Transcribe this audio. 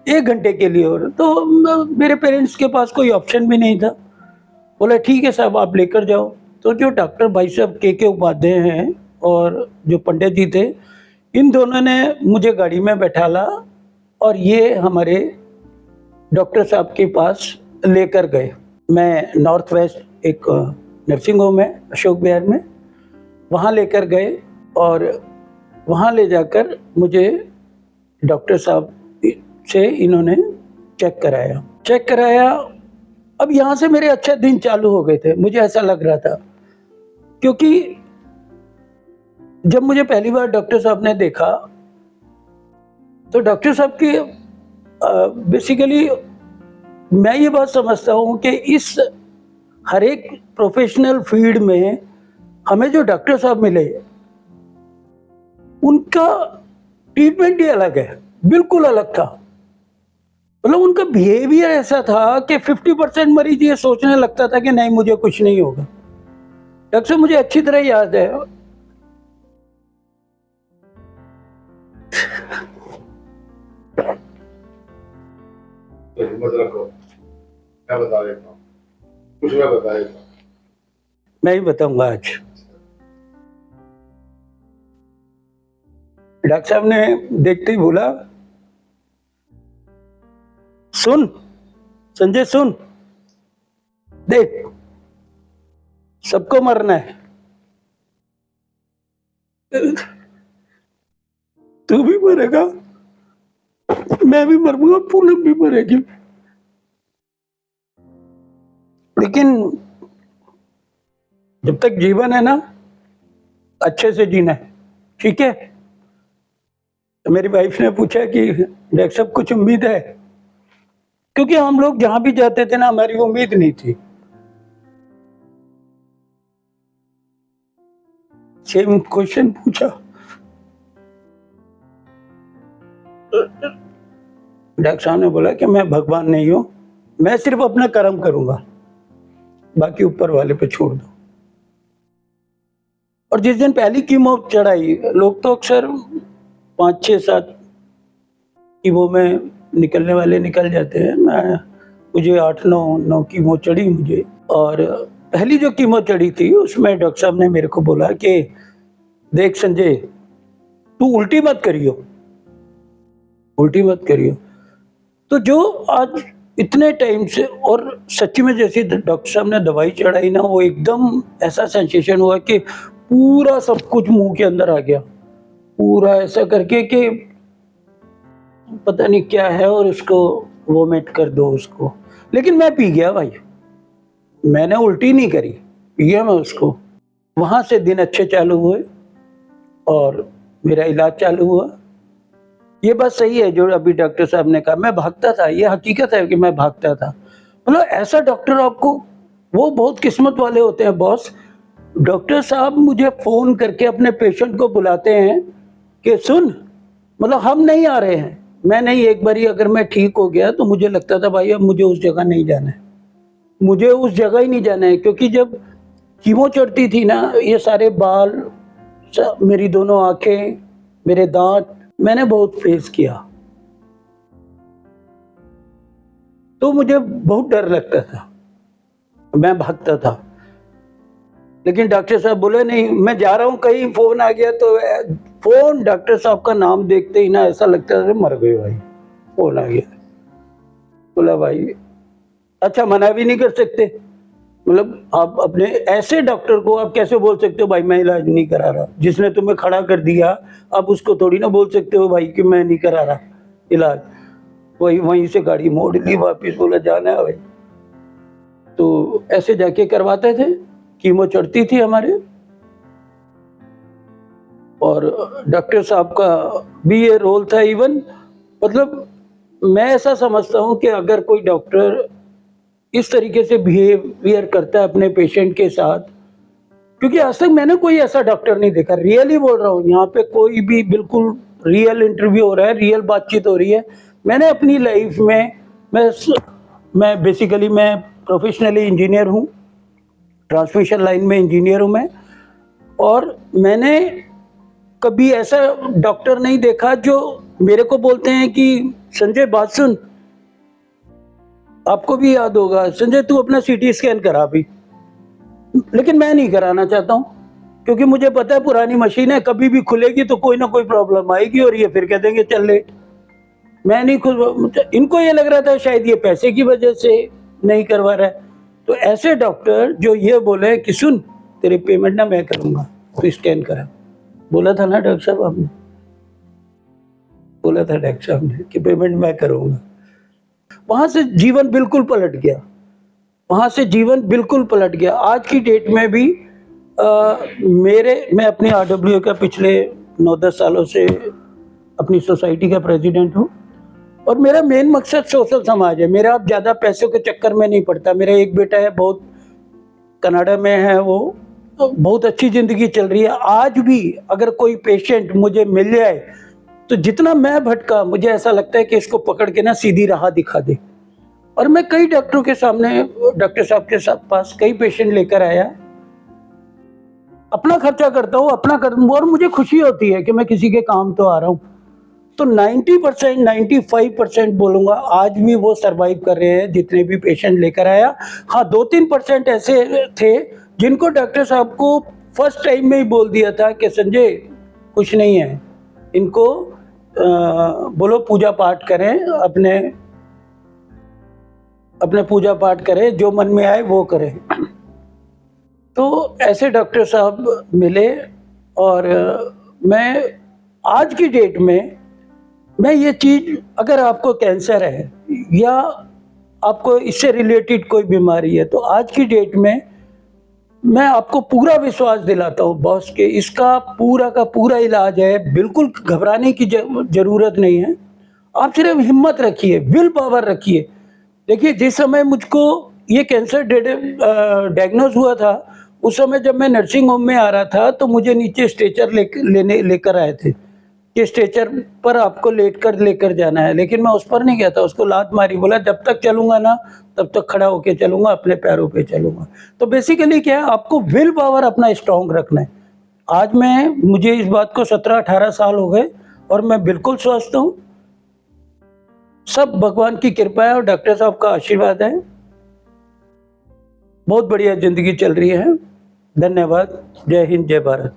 1 घंटे के लिए। और तो मेरे पेरेंट्स के पास कोई ऑप्शन भी नहीं था। बोला ठीक है साहब आप लेकर जाओ। तो जो डॉक्टर भाई साहब के उपाध्याय हैं और जो पंडित जी थे, इन दोनों ने मुझे गाड़ी में बैठाला और ये हमारे डॉक्टर साहब के पास लेकर गए। मैं नॉर्थ वेस्ट एक नर्सिंग होम है अशोक विहार में, वहाँ लेकर गए और वहाँ ले जाकर मुझे डॉक्टर साहब से इन्होंने चेक कराया। अब यहाँ से मेरे अच्छे दिन चालू हो गए थे, मुझे ऐसा लग रहा था, क्योंकि जब मुझे पहली बार डॉक्टर साहब ने देखा तो डॉक्टर साहब की बेसिकली मैं ये बात समझता हूँ कि इस हर एक प्रोफेशनल फील्ड में हमें जो डॉक्टर साहब मिले उनका ट्रीटमेंट ही अलग है, बिल्कुल अलग था। मतलब उनका बिहेवियर ऐसा था कि 50% मरीज ये सोचने लगता था कि नहीं मुझे कुछ नहीं होगा। डॉक्टर साहब मुझे अच्छी तरह याद है। क्या बता रहे थे? कुछ मैं बता रहा था। मैं ही बताऊंगा आज। डॉक्टर साहब ने देखते ही बोला, सुन संजय सुन, देख सबको मरना है, तू भी मरेगा, मैं भी मरूंगा, पूनम भी मरेगी, लेकिन जब तक जीवन है ना अच्छे से जीना है, ठीक है? तो मेरी वाइफ ने पूछा कि डॉक्टर साहब कुछ उम्मीद है? क्योंकि हम लोग जहां भी जाते थे ना हमारी उम्मीद नहीं थी। सेम क्वेश्चन पूछा। डॉक्टर साहब ने बोला कि मैं भगवान नहीं हूं, मैं सिर्फ अपना कर्म करूंगा, बाकी ऊपर वाले पे छोड़ दो। और जिस दिन पहली कीमो चढ़ाई, लोग तो अक्सर 5, 6, 7 कीमो में निकलने वाले निकल जाते हैं। मुझे 8, 9 कीमो चढ़ी मुझे। और पहली जो कीमो चढ़ी थी उसमें डॉक्टर साहब ने मेरे को बोला कि देख संजय, तू उल्टी मत करियो, उल्टी मत करियो। तो जो आज इतने टाइम से, और सच्ची में जैसे डॉक्टर साहब ने दवाई चढ़ाई ना, वो एकदम ऐसा सेंसेशन हुआ कि पूरा सब कुछ मुंह के अंदर आ गया, पूरा ऐसा करके कि पता नहीं क्या है, और उसको वोमिट कर दो उसको। लेकिन मैं पी गया भाई, मैंने उल्टी नहीं करी, पिया मैं उसको। वहां से दिन अच्छे चालू हुए और मेरा इलाज चालू हुआ। ये बात सही है जो अभी डॉक्टर साहब ने कहा, मैं भागता था, ये हकीकत है कि मैं भागता था। मतलब ऐसा डॉक्टर आपको, वो बहुत किस्मत वाले होते हैं बॉस। डॉक्टर साहब मुझे फोन करके अपने पेशेंट को बुलाते हैं कि सुन, मतलब हम नहीं आ रहे हैं, मैं नहीं, एक बारी अगर मैं ठीक हो गया तो मुझे लगता था भाई अब मुझे उस जगह नहीं जाना है, मुझे उस जगह ही नहीं जाना है। क्योंकि जब कीमो चढ़ती थी ना, ये सारे बाल, मेरी दोनों आंखें, मेरे दांत, मैंने बहुत फेस किया, तो मुझे बहुत डर लगता था, मैं भागता था। लेकिन डॉक्टर साहब बोले नहीं, मैं जा रहा हूँ कहीं, फोन आ गया तो फोन, डॉक्टर साहब का नाम देखते ही ना ऐसा लगता था मर गए भाई, फोन आ गया। बोला भाई अच्छा, मना भी नहीं कर सकते, मतलब आप अपने ऐसे डॉक्टर को आप कैसे बोल सकते हो भाई मैं इलाज नहीं करा रहा? जिसने तुम्हें खड़ा कर दिया, आप उसको थोड़ी ना बोल सकते हो भाई कि मैं नहीं करा रहा इलाज। वहीं से गाड़ी मोड़ ली वापिस, बोला जाना है भाई। तो ऐसे जाके करवाते थे, कीमो चढ़ती थी हमारे। और डॉक्टर साहब का भी ये रोल था। इवन मतलब मैं ऐसा समझता हूँ कि अगर कोई डॉक्टर इस तरीके से बिहेवियर करता है अपने पेशेंट के साथ, क्योंकि आज तक मैंने कोई ऐसा डॉक्टर नहीं देखा, रियली बोल रहा हूँ, यहाँ पे कोई भी बिल्कुल रियल इंटरव्यू हो रहा है, रियल बातचीत हो रही है। मैंने अपनी लाइफ में, मैं बेसिकली मैं प्रोफेशनली इंजीनियर हूँ, ट्रांसमिशन लाइन में इंजीनियर हूँ मैं। और मैंने कभी ऐसा डॉक्टर नहीं देखा जो मेरे को बोलते हैं कि संजय बात सुन, आपको भी याद होगा संजय तू अपना सीटी स्कैन करा भी, लेकिन मैं नहीं कराना चाहता हूँ क्योंकि मुझे पता है पुरानी मशीन है, कभी भी खुलेगी तो कोई ना कोई प्रॉब्लम आएगी और ये फिर कह देंगे चल लेट। मैं नहीं खुद, इनको ये लग रहा था शायद ये पैसे की वजह से नहीं करवा रहा है। तो ऐसे डॉक्टर जो ये बोले कि सुन तेरे पेमेंट ना मैं करूँगा, तो स्कैन करा। बोला था ना डॉक्टर साहब आपने, बोला था डॉक्टर साहब ने कि पेमेंट मैं करूँगा। वहाँ से जीवन बिल्कुल पलट गया, वहाँ से जीवन बिल्कुल पलट गया। आज की डेट में भी मैं अपने RWA का पिछले 9-10 सालों से अपनी सोसाइटी का प्रेसिडेंट हूँ और मेरा मेन मकसद सोशल समाज है। मेरा अब ज़्यादा पैसों के चक्कर में नहीं पड़ता। मेरा एक बेटा है, बहुत कनाडा में है, वो बहुत अच्छी ज़िंदगी चल रही है। आज भी अगर कोई पेशेंट मुझे मिल जाए तो जितना मैं भटका, मुझे ऐसा लगता है कि इसको पकड़ के ना सीधी राह दिखा दे। और मैं कई डॉक्टरों के सामने, डॉक्टर साहब के पास कई पेशेंट लेकर आया, अपना खर्चा करता हूँ, अपना और मुझे खुशी होती है कि मैं किसी के काम तो आ रहा हूँ। तो 90%, 95% बोलूँगा आज भी वो सरवाइव कर रहे हैं जितने भी पेशेंट लेकर आया। हाँ, 2-3% ऐसे थे जिनको डॉक्टर साहब को फर्स्ट टाइम में ही बोल दिया था कि संजय कुछ नहीं है, इनको बोलो पूजा पाठ करें, अपने पूजा पाठ करें, जो मन में आए वो करें। तो ऐसे डॉक्टर साहब मिले और मैं आज की डेट में मैं ये चीज़, अगर आपको कैंसर है या आपको इससे रिलेटेड कोई बीमारी है, तो आज की डेट में मैं आपको पूरा विश्वास दिलाता हूँ बॉस के, इसका पूरा का पूरा इलाज है। बिल्कुल घबराने की ज़रूरत नहीं है। आप सिर्फ हिम्मत रखिए, विल पावर रखिए। देखिए, जिस समय मुझको ये कैंसर डायग्नोज हुआ था, उस समय जब मैं नर्सिंग होम में आ रहा था तो मुझे नीचे स्ट्रेचर लेकर आए थे कि स्ट्रेचर पर आपको लेकर जाना है, लेकिन मैं उस पर नहीं गया था। उसको लात मारी, बोला जब तक चलूंगा ना तब तक खड़ा होके चलूंगा, अपने पैरों पे चलूंगा। तो बेसिकली क्या है, आपको विल पावर अपना स्ट्रॉन्ग रखना है। आज मुझे इस बात को 17-18 साल हो गए और मैं बिल्कुल स्वस्थ हूँ। सब भगवान की कृपा है और डॉक्टर साहब का आशीर्वाद है। बहुत बढ़िया जिंदगी चल रही है। धन्यवाद। जय हिंद, जय भारत।